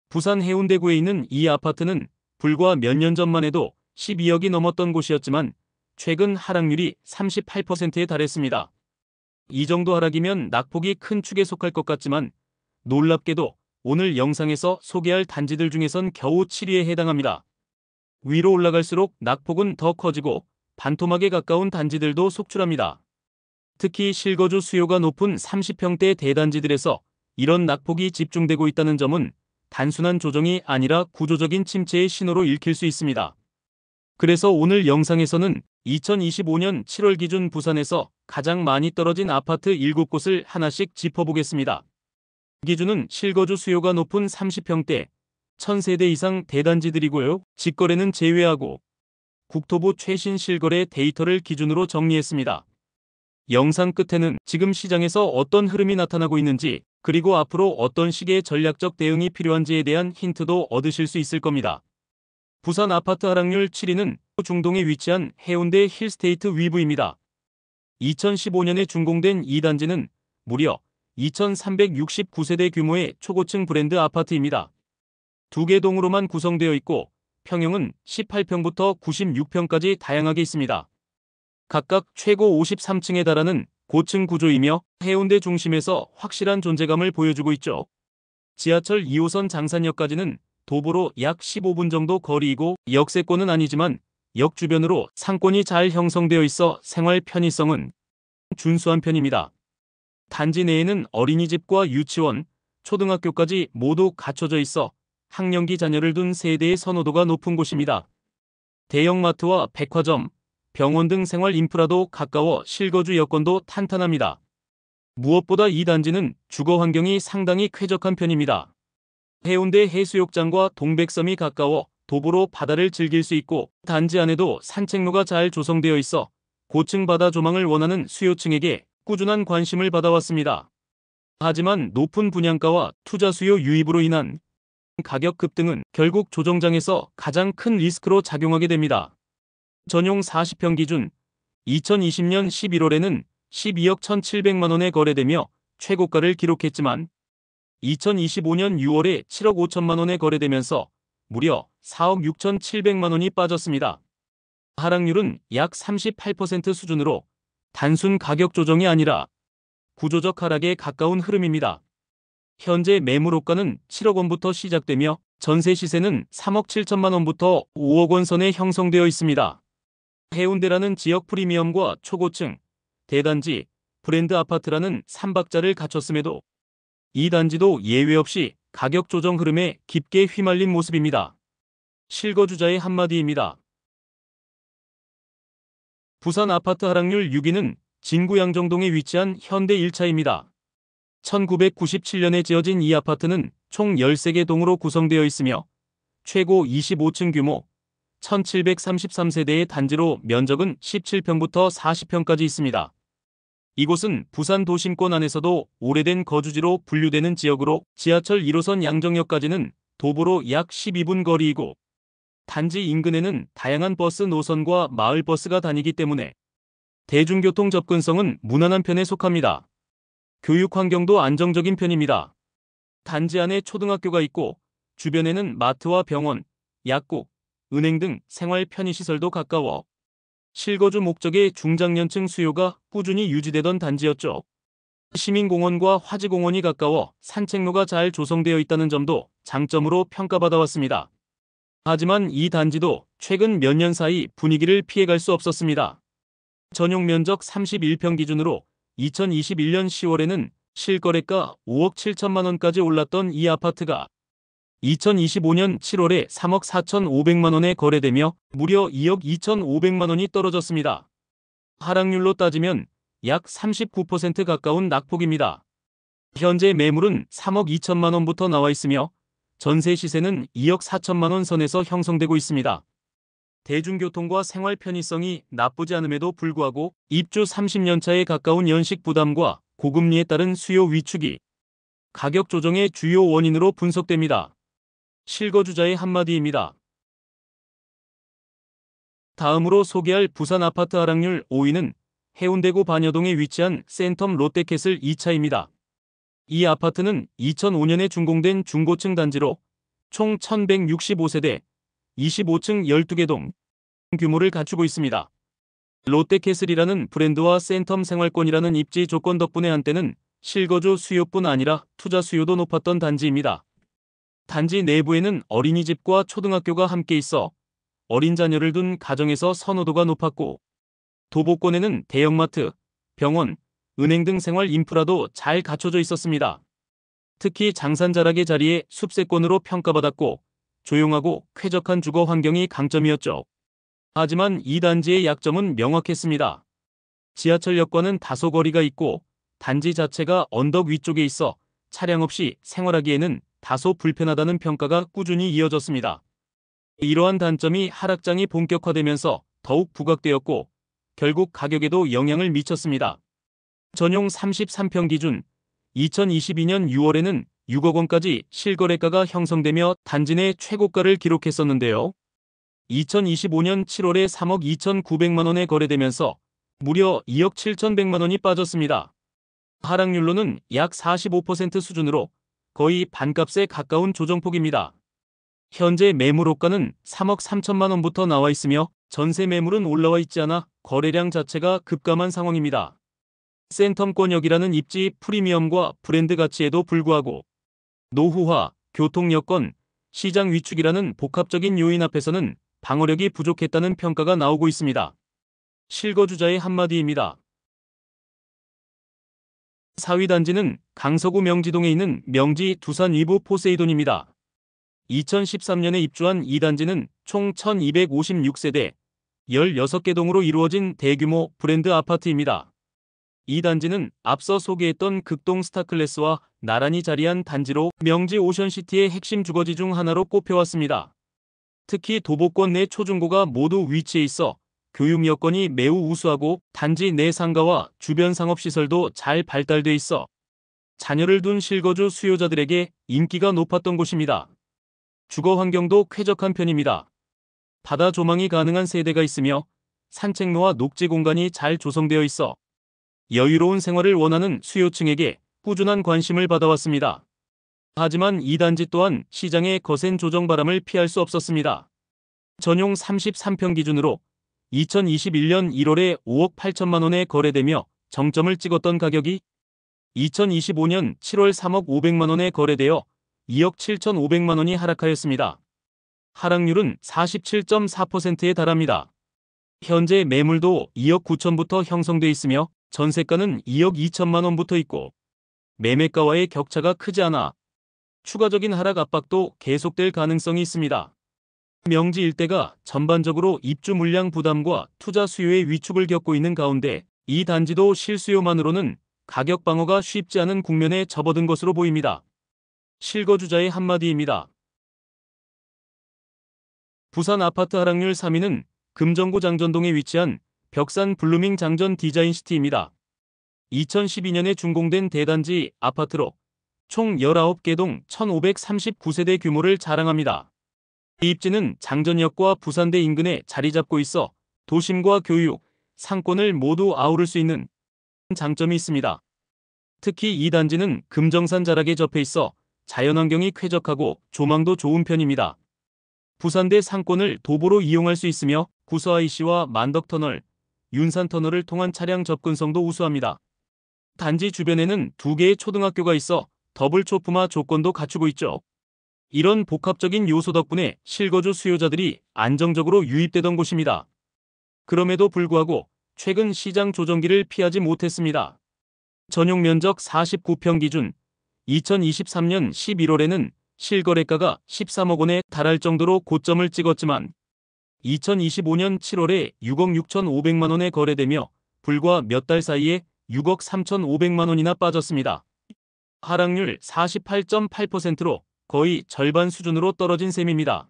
부산 해운대구에 있는 이 아파트는 불과 몇 년 전만 해도 12억이 넘었던 곳이었지만 최근 하락률이 38%에 달했습니다. 이 정도 하락이면 낙폭이 큰 축에 속할 것 같지만 놀랍게도 오늘 영상에서 소개할 단지들 중에선 겨우 7위에 해당합니다. 위로 올라갈수록 낙폭은 더 커지고 반토막에 가까운 단지들도 속출합니다. 특히 실거주 수요가 높은 30평대 대단지들에서 이런 낙폭이 집중되고 있다는 점은 단순한 조정이 아니라 구조적인 침체의 신호로 읽힐 수 있습니다. 그래서 오늘 영상에서는 2025년 7월 기준 부산에서 가장 많이 떨어진 아파트 7곳을 하나씩 짚어보겠습니다. 기준은 실거주 수요가 높은 30평대, 1000세대 이상 대단지들이고요. 직거래는 제외하고 국토부 최신 실거래 데이터를 기준으로 정리했습니다. 영상 끝에는 지금 시장에서 어떤 흐름이 나타나고 있는지, 그리고 앞으로 어떤 식의 전략적 대응이 필요한지에 대한 힌트도 얻으실 수 있을 겁니다. 부산 아파트 하락률 7위는 중동에 위치한 해운대 힐스테이트 위브입니다. 2015년에 준공된 이 단지는 무려 2369세대 규모의 초고층 브랜드 아파트입니다. 2개 동으로만 구성되어 있고 평형은 18평부터 96평까지 다양하게 있습니다. 각각 최고 53층에 달하는 고층 구조이며 해운대 중심에서 확실한 존재감을 보여주고 있죠. 지하철 2호선 장산역까지는 도보로 약 15분 정도 거리이고 역세권은 아니지만 역 주변으로 상권이 잘 형성되어 있어 생활 편의성은 준수한 편입니다. 단지 내에는 어린이집과 유치원, 초등학교까지 모두 갖춰져 있어 학령기 자녀를 둔 세대의 선호도가 높은 곳입니다. 대형마트와 백화점, 병원 등 생활 인프라도 가까워 실거주 여건도 탄탄합니다. 무엇보다 이 단지는 주거 환경이 상당히 쾌적한 편입니다. 해운대 해수욕장과 동백섬이 가까워 도보로 바다를 즐길 수 있고 단지 안에도 산책로가 잘 조성되어 있어 고층 바다 조망을 원하는 수요층에게 꾸준한 관심을 받아왔습니다. 하지만 높은 분양가와 투자 수요 유입으로 인한 가격 급등은 결국 조정장에서 가장 큰 리스크로 작용하게 됩니다. 전용 40평 기준 2020년 11월에는 12억 1,700만 원에 거래되며 최고가를 기록했지만 2025년 6월에 7억 5천만 원에 거래되면서 무려 4억 6,700만 원이 빠졌습니다. 하락률은 약 38% 수준으로 단순 가격 조정이 아니라 구조적 하락에 가까운 흐름입니다. 현재 매물호가는 7억 원부터 시작되며 전세 시세는 3억 7천만 원부터 5억 원 선에 형성되어 있습니다. 해운대라는 지역 프리미엄과 초고층, 대단지, 브랜드 아파트라는 3박자를 갖췄음에도 이 단지도 예외 없이 가격 조정 흐름에 깊게 휘말린 모습입니다. 실거주자의 한마디입니다. 부산 아파트 하락률 6위는 진구 양정동에 위치한 현대 1차입니다. 1997년에 지어진 이 아파트는 총 13개 동으로 구성되어 있으며 최고 25층 규모 1733세대의 단지로 면적은 17평부터 40평까지 있습니다. 이곳은 부산 도심권 안에서도 오래된 거주지로 분류되는 지역으로 지하철 1호선 양정역까지는 도보로 약 12분 거리이고 단지 인근에는 다양한 버스 노선과 마을버스가 다니기 때문에 대중교통 접근성은 무난한 편에 속합니다. 교육 환경도 안정적인 편입니다. 단지 안에 초등학교가 있고 주변에는 마트와 병원, 약국, 은행 등 생활 편의시설도 가까워 실거주 목적의 중장년층 수요가 꾸준히 유지되던 단지였죠. 시민공원과 화지공원이 가까워 산책로가 잘 조성되어 있다는 점도 장점으로 평가받아왔습니다. 하지만 이 단지도 최근 몇 년 사이 분위기를 피해갈 수 없었습니다. 전용 면적 31평 기준으로 2021년 10월에는 실거래가 5억 7천만 원까지 올랐던 이 아파트가 2025년 7월에 3억 4,500만 원에 거래되며 무려 2억 2,500만 원이 떨어졌습니다. 하락률로 따지면 약 39% 가까운 낙폭입니다. 현재 매물은 3억 2천만 원부터 나와 있으며 전세 시세는 2억 4천만 원 선에서 형성되고 있습니다. 대중교통과 생활 편의성이 나쁘지 않음에도 불구하고 입주 30년 차에 가까운 연식 부담과 고금리에 따른 수요 위축이 가격 조정의 주요 원인으로 분석됩니다. 실거주자의 한마디입니다. 다음으로 소개할 부산 아파트 하락률 5위는 해운대구 반여동에 위치한 센텀 롯데캐슬 2차입니다. 이 아파트는 2005년에 준공된 중고층 단지로 총 1165세대, 25층 12개 동 규모를 갖추고 있습니다. 롯데캐슬이라는 브랜드와 센텀 생활권이라는 입지 조건 덕분에 한때는 실거주 수요뿐 아니라 투자 수요도 높았던 단지입니다. 단지 내부에는 어린이집과 초등학교가 함께 있어 어린 자녀를 둔 가정에서 선호도가 높았고, 도보권에는 대형마트, 병원, 은행 등 생활 인프라도 잘 갖춰져 있었습니다. 특히 장산자락의 자리에 숲세권으로 평가받았고 조용하고 쾌적한 주거 환경이 강점이었죠. 하지만 이 단지의 약점은 명확했습니다. 지하철역과는 다소 거리가 있고 단지 자체가 언덕 위쪽에 있어 차량 없이 생활하기에는 다소 불편하다는 평가가 꾸준히 이어졌습니다. 이러한 단점이 하락장이 본격화되면서 더욱 부각되었고 결국 가격에도 영향을 미쳤습니다. 전용 33평 기준 2022년 6월에는 6억 원까지 실거래가가 형성되며 단지 내 최고가를 기록했었는데요. 2025년 7월에 3억 2,900만 원에 거래되면서 무려 2억 7,100만 원이 빠졌습니다. 하락률로는 약 45% 수준으로 거의 반값에 가까운 조정폭입니다. 현재 매물 호가는 3억 3천만 원부터 나와 있으며 전세 매물은 올라와 있지 않아 거래량 자체가 급감한 상황입니다. 센텀권역이라는 입지 프리미엄과 브랜드 가치에도 불구하고 노후화, 교통 여건, 시장 위축이라는 복합적인 요인 앞에서는 방어력이 부족했다는 평가가 나오고 있습니다. 실거주자의 한마디입니다. 4위 단지는 강서구 명지동에 있는 명지 두산 위브 포세이돈입니다. 2013년에 입주한 이 단지는 총 1256세대, 16개 동으로 이루어진 대규모 브랜드 아파트입니다. 이 단지는 앞서 소개했던 극동 스타클래스와 나란히 자리한 단지로 명지 오션시티의 핵심 주거지 중 하나로 꼽혀왔습니다. 특히 도보권 내 초중고가 모두 위치해 있어 교육 여건이 매우 우수하고 단지 내 상가와 주변 상업시설도 잘 발달돼 있어 자녀를 둔 실거주 수요자들에게 인기가 높았던 곳입니다. 주거 환경도 쾌적한 편입니다. 바다 조망이 가능한 세대가 있으며 산책로와 녹지 공간이 잘 조성되어 있어 여유로운 생활을 원하는 수요층에게 꾸준한 관심을 받아왔습니다. 하지만 이 단지 또한 시장의 거센 조정 바람을 피할 수 없었습니다. 전용 33평 기준으로 2021년 1월에 5억 8천만 원에 거래되며 정점을 찍었던 가격이 2025년 7월 3억 5백만 원에 거래되어 2억 7,500만 원이 하락하였습니다. 하락률은 47.4%에 달합니다. 현재 매물도 2억 9천부터 형성돼 있으며 전세가는 2억 2천만 원부터 있고 매매가와의 격차가 크지 않아 추가적인 하락 압박도 계속될 가능성이 있습니다. 명지 일대가 전반적으로 입주 물량 부담과 투자 수요의 위축을 겪고 있는 가운데 이 단지도 실수요만으로는 가격 방어가 쉽지 않은 국면에 접어든 것으로 보입니다. 실거주자의 한마디입니다. 부산 아파트 하락률 3위는 금정구 장전동에 위치한 벽산 블루밍 장전 디자인시티입니다. 2012년에 준공된 대단지 아파트로 총 19개 동 1,539세대 규모를 자랑합니다. 이 입지는 장전역과 부산대 인근에 자리 잡고 있어 도심과 교육, 상권을 모두 아우를 수 있는 장점이 있습니다. 특히 이 단지는 금정산 자락에 접해 있어 자연환경이 쾌적하고 조망도 좋은 편입니다. 부산대 상권을 도보로 이용할 수 있으며 구서IC와 만덕터널, 윤산터널을 통한 차량 접근성도 우수합니다. 단지 주변에는 2개의 초등학교가 있어 더블 초품화 조건도 갖추고 있죠. 이런 복합적인 요소 덕분에 실거주 수요자들이 안정적으로 유입되던 곳입니다. 그럼에도 불구하고 최근 시장 조정기를 피하지 못했습니다. 전용 면적 49평 기준 2023년 11월에는 실거래가가 13억 원에 달할 정도로 고점을 찍었지만 2025년 7월에 6억 6,500만 원에 거래되며 불과 몇 달 사이에 6억 3,500만 원이나 빠졌습니다. 하락률 48.8%로 거의 절반 수준으로 떨어진 셈입니다.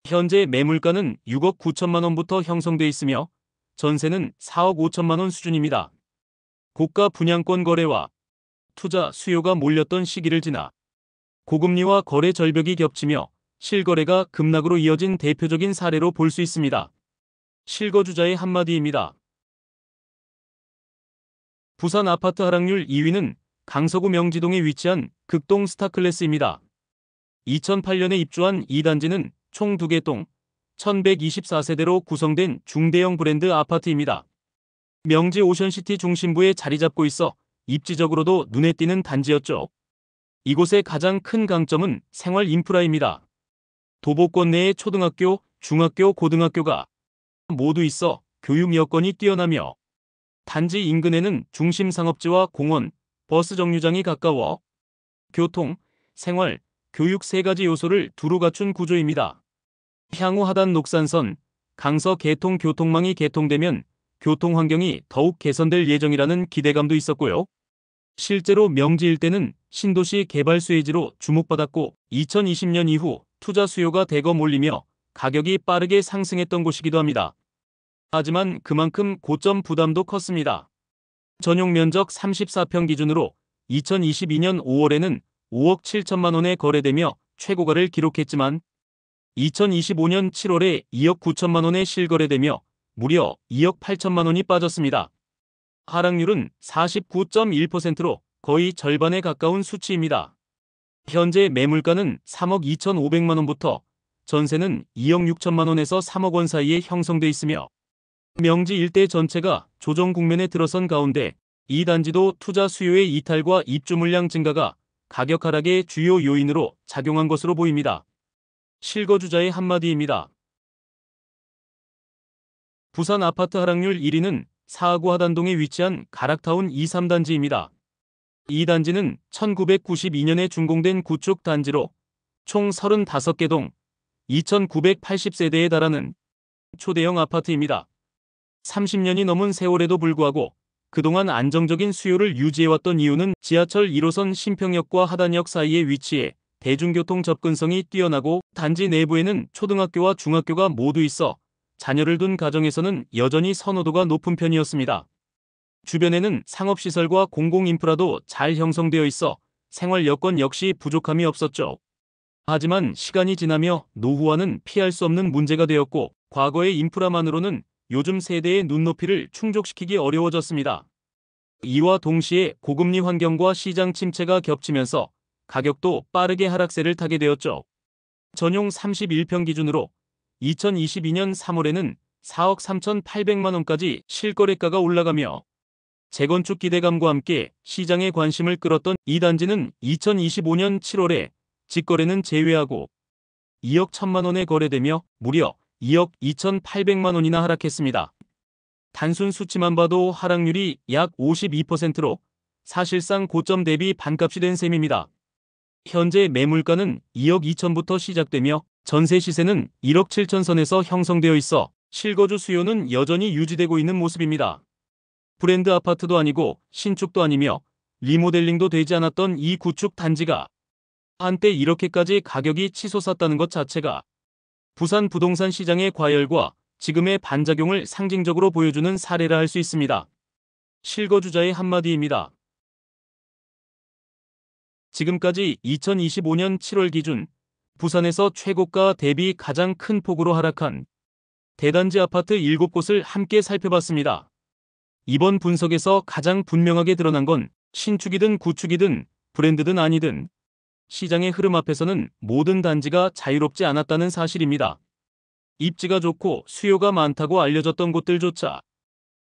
현재 매물가는 6억 9천만 원부터 형성돼 있으며 전세는 4억 5천만 원 수준입니다. 고가 분양권 거래와 투자 수요가 몰렸던 시기를 지나 고금리와 거래 절벽이 겹치며 실거래가 급락으로 이어진 대표적인 사례로 볼 수 있습니다. 실거주자의 한마디입니다. 부산 아파트 하락률 2위는 강서구 명지동에 위치한 극동 스타클래스입니다. 2008년에 입주한 이 단지는 총 2개 동 1124세대로 구성된 중대형 브랜드 아파트입니다. 명지 오션시티 중심부에 자리 잡고 있어 입지적으로도 눈에 띄는 단지였죠. 이곳의 가장 큰 강점은 생활 인프라입니다. 도보권 내에 초등학교, 중학교, 고등학교가 모두 있어 교육 여건이 뛰어나며 단지 인근에는 중심 상업지와 공원, 버스 정류장이 가까워 교통, 생활, 교육 3가지 요소를 두루 갖춘 구조입니다. 향후 하단 녹산선, 강서 개통 교통망이 개통되면 교통 환경이 더욱 개선될 예정이라는 기대감도 있었고요. 실제로 명지 일대는 신도시 개발 수혜지로 주목받았고 2020년 이후 투자 수요가 대거 몰리며 가격이 빠르게 상승했던 곳이기도 합니다. 하지만 그만큼 고점 부담도 컸습니다. 전용 면적 34평 기준으로 2022년 5월에는 5억 7천만 원에 거래되며 최고가를 기록했지만 2025년 7월에 2억 9천만 원에 실거래되며 무려 2억 8천만 원이 빠졌습니다. 하락률은 49.1%로 거의 절반에 가까운 수치입니다. 현재 매물가는 3억 2,500만 원부터 전세는 2억 6천만 원에서 3억 원 사이에 형성돼 있으며 명지 일대 전체가 조정 국면에 들어선 가운데 이 단지도 투자 수요의 이탈과 입주 물량 증가가 가격 하락의 주요 요인으로 작용한 것으로 보입니다. 실거주자의 한마디입니다. 부산 아파트 하락률 1위는 사하구 하단동에 위치한 가락타운 2, 3단지입니다. 이 단지는 1992년에 준공된 구축 단지로 총 35개 동 2,980세대에 달하는 초대형 아파트입니다. 30년이 넘은 세월에도 불구하고 그동안 안정적인 수요를 유지해왔던 이유는 지하철 1호선 신평역과 하단역 사이에 위치해 대중교통 접근성이 뛰어나고 단지 내부에는 초등학교와 중학교가 모두 있어 자녀를 둔 가정에서는 여전히 선호도가 높은 편이었습니다. 주변에는 상업시설과 공공인프라도 잘 형성되어 있어 생활 여건 역시 부족함이 없었죠. 하지만 시간이 지나며 노후화는 피할 수 없는 문제가 되었고 과거의 인프라만으로는 요즘 세대의 눈높이를 충족시키기 어려워졌습니다. 이와 동시에 고금리 환경과 시장 침체가 겹치면서 가격도 빠르게 하락세를 타게 되었죠. 전용 31평 기준으로 2022년 3월에는 4억 3,800만 원까지 실거래가가 올라가며 재건축 기대감과 함께 시장의 관심을 끌었던 이 단지는 2025년 7월에 직거래는 제외하고 2억 1천만 원에 거래되며 무려 2억 2,800만 원이나 하락했습니다. 단순 수치만 봐도 하락률이 약 52%로 사실상 고점 대비 반값이 된 셈입니다. 현재 매물가는 2억 2천부터 시작되며 전세 시세는 1억 7천 선에서 형성되어 있어 실거주 수요는 여전히 유지되고 있는 모습입니다. 브랜드 아파트도 아니고 신축도 아니며 리모델링도 되지 않았던 이 구축 단지가 한때 이렇게까지 가격이 치솟았다는 것 자체가 부산 부동산 시장의 과열과 지금의 반작용을 상징적으로 보여주는 사례라 할 수 있습니다. 실거주자의 한마디입니다. 지금까지 2025년 7월 기준 부산에서 최고가 대비 가장 큰 폭으로 하락한 대단지 아파트 7곳을 함께 살펴봤습니다. 이번 분석에서 가장 분명하게 드러난 건 신축이든 구축이든 브랜드든 아니든 시장의 흐름 앞에서는 모든 단지가 자유롭지 않았다는 사실입니다. 입지가 좋고 수요가 많다고 알려졌던 곳들조차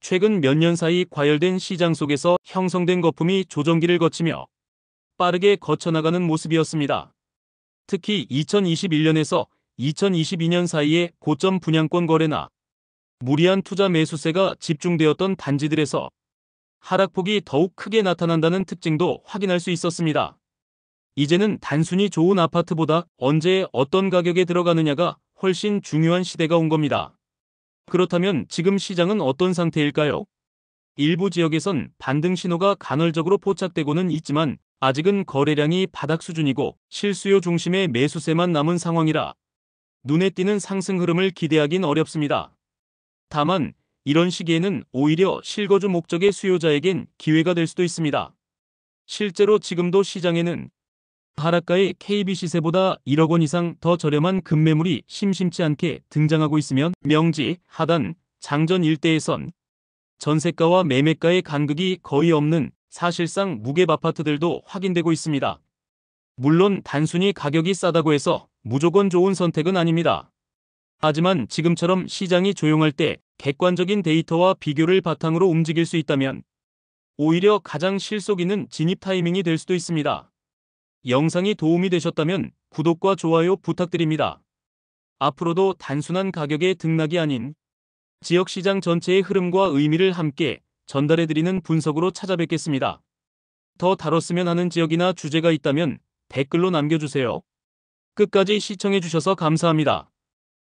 최근 몇 년 사이 과열된 시장 속에서 형성된 거품이 조정기를 거치며 빠르게 거쳐나가는 모습이었습니다. 특히 2021년에서 2022년 사이에 고점 분양권 거래나 무리한 투자 매수세가 집중되었던 단지들에서 하락폭이 더욱 크게 나타난다는 특징도 확인할 수 있었습니다. 이제는 단순히 좋은 아파트보다 언제 어떤 가격에 들어가느냐가 훨씬 중요한 시대가 온 겁니다. 그렇다면 지금 시장은 어떤 상태일까요? 일부 지역에선 반등 신호가 간헐적으로 포착되고는 있지만 아직은 거래량이 바닥 수준이고 실수요 중심의 매수세만 남은 상황이라 눈에 띄는 상승 흐름을 기대하긴 어렵습니다. 다만 이런 시기에는 오히려 실거주 목적의 수요자에겐 기회가 될 수도 있습니다. 실제로 지금도 시장에는 하락가의 KB 시세보다 1억 원 이상 더 저렴한 급매물이 심심치 않게 등장하고 있으면 명지, 하단, 장전 일대에선 전세가와 매매가의 간극이 거의 없는 사실상 무갭 아파트들도 확인되고 있습니다. 물론 단순히 가격이 싸다고 해서 무조건 좋은 선택은 아닙니다. 하지만 지금처럼 시장이 조용할 때 객관적인 데이터와 비교를 바탕으로 움직일 수 있다면 오히려 가장 실속 있는 진입 타이밍이 될 수도 있습니다. 영상이 도움이 되셨다면 구독과 좋아요 부탁드립니다. 앞으로도 단순한 가격의 등락이 아닌 지역시장 전체의 흐름과 의미를 함께 전달해드리는 분석으로 찾아뵙겠습니다. 더 다뤘으면 하는 지역이나 주제가 있다면 댓글로 남겨주세요. 끝까지 시청해주셔서 감사합니다.